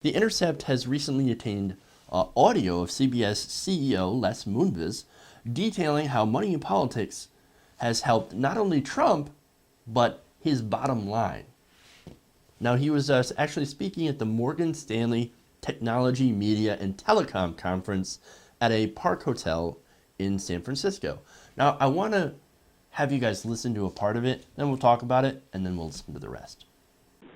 The Intercept has recently obtained audio of CBS CEO Les Moonves detailing how money in politics has helped not only Trump, but his bottom line. Now, he was actually speaking at the Morgan Stanley Technology, Media, and Telecom Conference at a Park Hotel in San Francisco. Now, I want to have you guys listen to a part of it, then we'll talk about it, and then we'll listen to the rest.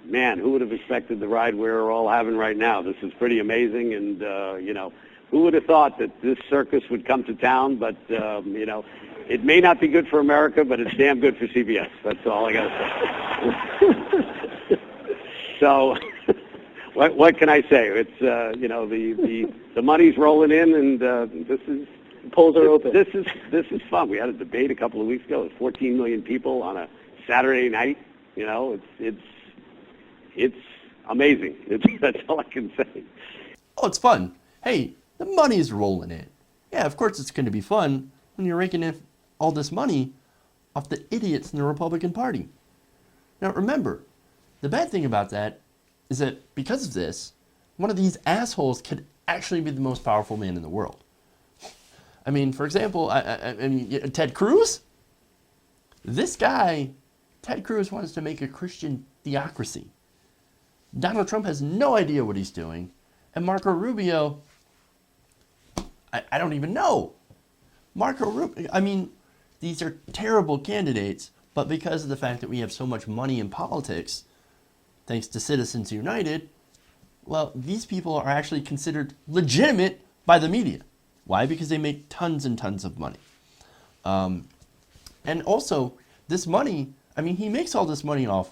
Man, who would have expected the ride we're all having right now? This is pretty amazing, and, who would have thought that this circus would come to town? But, it may not be good for America, but it's damn good for CBS. That's all I got to say. So, what can I say? It's, the money's rolling in, and this is... Polls are open. This is fun. We had a debate a couple of weeks ago with 14 million people on a Saturday night. It's amazing. That's all I can say. Oh, it's fun. Hey, the money's rolling in. Yeah, of course it's going to be fun when you're raking in all this money off the idiots in the Republican Party. Now remember, the bad thing about that is that because of this, one of these assholes could actually be the most powerful man in the world. I mean, for example, Ted Cruz? This guy, Ted Cruz, wants to make a Christian theocracy. Donald Trump has no idea what he's doing. And Marco Rubio, I don't even know. Marco Rubio, these are terrible candidates, but because of the fact that we have so much money in politics, thanks to Citizens United, well, these people are actually considered legitimate by the media. Why? Because they make tons and tons of money. And also, this money, he makes all this money off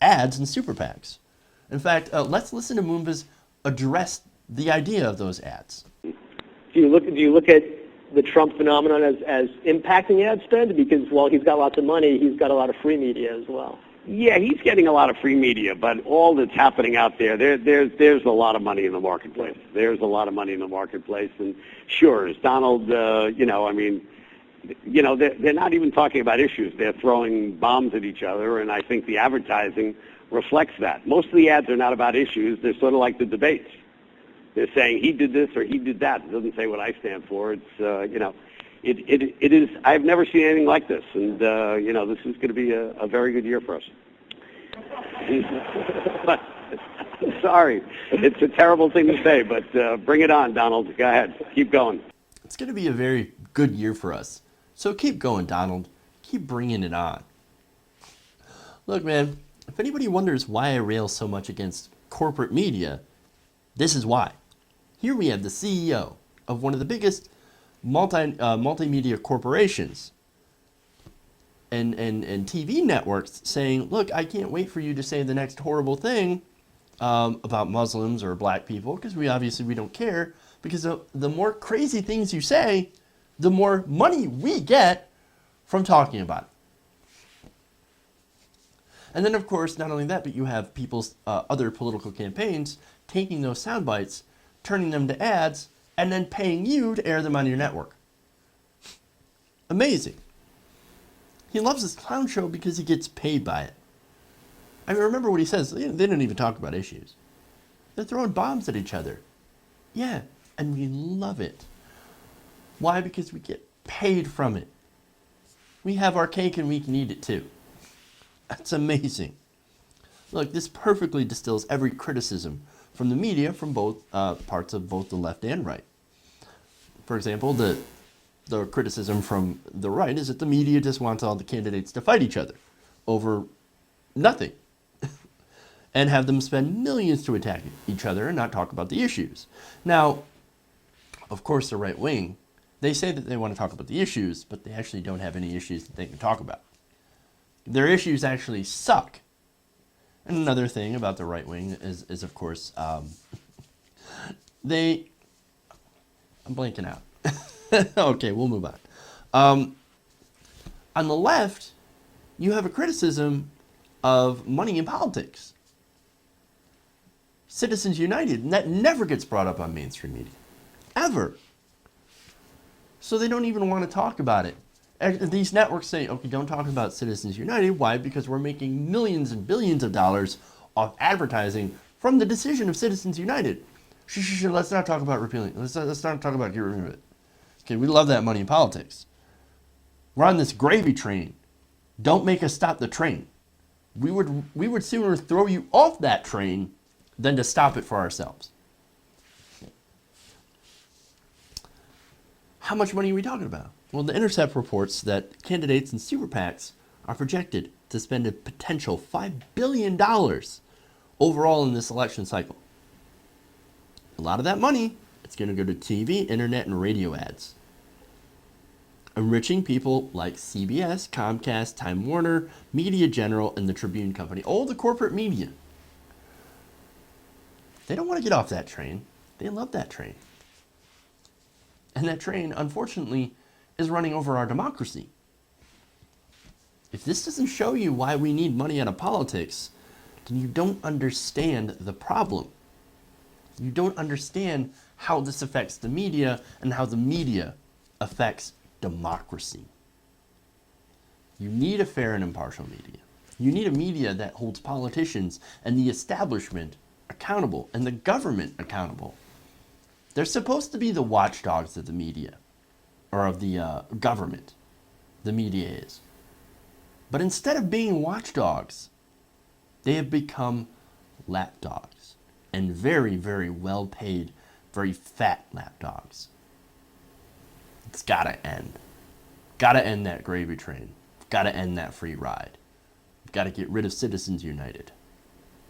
ads and super PACs. In fact, let's listen to Moonves address the idea of those ads. Do you look at the Trump phenomenon as impacting ad spend? Because while he's got lots of money, he's got a lot of free media as well. Yeah, he's getting a lot of free media, but all that's happening out there's a lot of money in the marketplace. There's a lot of money in the marketplace, and sure, as Donald, they're not even talking about issues. They're throwing bombs at each other, and I think the advertising reflects that. Most of the ads are not about issues. They're sort of like the debates. They're saying he did this or he did that. It doesn't say what I stand for. It's, It is. I've never seen anything like this, and this is going to be a very good year for us. Sorry, it's a terrible thing to say, but bring it on, Donald. Go ahead, keep going. It's going to be a very good year for us, so keep going, Donald. Keep bringing it on. Look, man, if anybody wonders why I rail so much against corporate media, this is why. Here we have the CEO of one of the biggest multimedia corporations and TV networks saying, look, I can't wait for you to say the next horrible thing about Muslims or black people, because we don't care, because the more crazy things you say, the more money we get from talking about it. And then, of course, not only that, but you have people's other political campaigns taking those sound bites, turning them to ads, and then paying you to air them on your network. Amazing. He loves this clown show because he gets paid by it. Remember what he says. They don't even talk about issues. They're throwing bombs at each other. Yeah, and we love it. Why? Because we get paid from it. We have our cake and we can eat it too. That's amazing. Look, this perfectly distills every criticism from the media from both parts of both the left and right. For example, the criticism from the right is that the media just wants all the candidates to fight each other over nothing and have them spend millions to attack each other and not talk about the issues. Now, of course, the right wing, they say that they want to talk about the issues, but they actually don't have any issues that they can talk about. Their issues actually suck. And another thing about the right wing is of course, I'm blanking out. Okay, we'll move on. On the left, you have a criticism of money in politics. Citizens United, and that never gets brought up on mainstream media. Ever. So they don't even want to talk about it. And these networks say, okay, don't talk about Citizens United. Why? Because we're making millions and billions of dollars off advertising from the decision of Citizens United. Let's not talk about repealing. Let's not talk about getting rid of it. Okay, we love that money in politics. We're on this gravy train. Don't make us stop the train. We would sooner throw you off that train than to stop it for ourselves. How much money are we talking about? Well, The Intercept reports that candidates and super PACs are projected to spend a potential $5 billion overall in this election cycle. A lot of that money, it's going to go to TV, internet, and radio ads. Enriching people like CBS, Comcast, Time Warner, Media General, and the Tribune Company. All the corporate media. They don't want to get off that train. They love that train. And that train, unfortunately, is running over our democracy. If this doesn't show you why we need money out of politics, then you don't understand the problem. You don't understand how this affects the media and how the media affects democracy. You need a fair and impartial media. You need a media that holds politicians and the establishment accountable and the government accountable. They're supposed to be the watchdogs of the media, or of the government. The media is. But instead of being watchdogs, they have become lapdogs. And very, very well paid, very fat lapdogs. It's gotta end. Gotta end that gravy train. Gotta end that free ride. Gotta get rid of Citizens United.